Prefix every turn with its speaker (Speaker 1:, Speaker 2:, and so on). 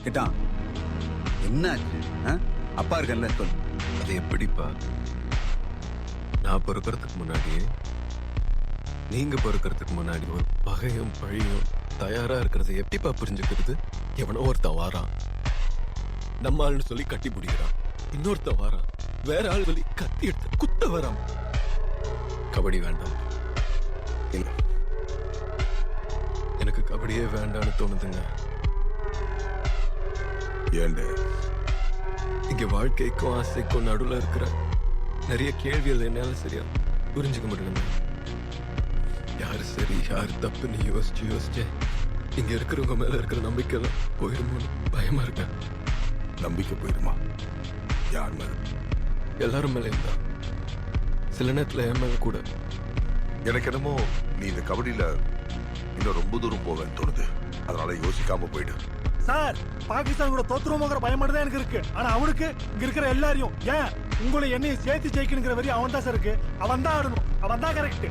Speaker 1: கிட்டான் என்னாச்சு? அப்பா இருக்கல்ல சொல்.
Speaker 2: அது எப்படிப்பா? நான் பொறுக்கிறதுக்கு முன்னாடியே நீங்க பொறுக்கிறதுக்கு முன்னாடி ஒரு பகையும் பழியும் தயாரா இருக்கிறத எப்படிப்பா புரிஞ்சுக்கிறது? எவனோ ஒருத்தன் வாரான், நம்ம ஆள்னு சொல்லி கட்டி பிடிக்கிறான். இன்னொருத்தன் வாரான், வேற ஆள் சொல்லி கத்தி எடுத்து குத்த வரான். கபடி வேண்டாம். இல்ல, எனக்கு கபடியே வேண்டாம்னு தோணுதுங்க.
Speaker 3: ஏண்ட
Speaker 2: இங்க வாழ்க்கைக்கும் ஆசைக்கும் நடுவில் இருக்கிற நிறைய கேள்விகள் என்னால சரியா புரிஞ்சுக்க முடியல. யாரு சரி யாரு தப்புன்னு யோசிச்சு இங்க இருக்கிறவங்க மேல இருக்கிற நம்பிக்கை எல்லாம் போயிருமோன்னு பயமா இருக்கேன்.
Speaker 3: நம்பிக்கை போயிருமா? யார் மேல?
Speaker 2: எல்லாரும் மேல இருந்தா, சில நேரத்துல என் மேல கூட.
Speaker 3: எனக்கு என்னமோ நீ இந்த கபடியில இன்னும் ரொம்ப தூரம் போவேன்னு தோணுது. அதனால யோசிக்காம போயிடு.
Speaker 4: சார், பாகிஸ்தான் கூட தோத்துருவோங்கிற பயம் மட்டும் தான் எனக்கு இருக்கு. ஆனா அவனுக்கு இங்க இருக்கிற எல்லாரையும், ஏன் உங்களை என்னையும் சேர்த்து ஜெயிக்கணுங்கிற வரி அவன் தான் சார் இருக்கு. அவன் தான் ஆடணும், அவன் தான் கரெக்ட்.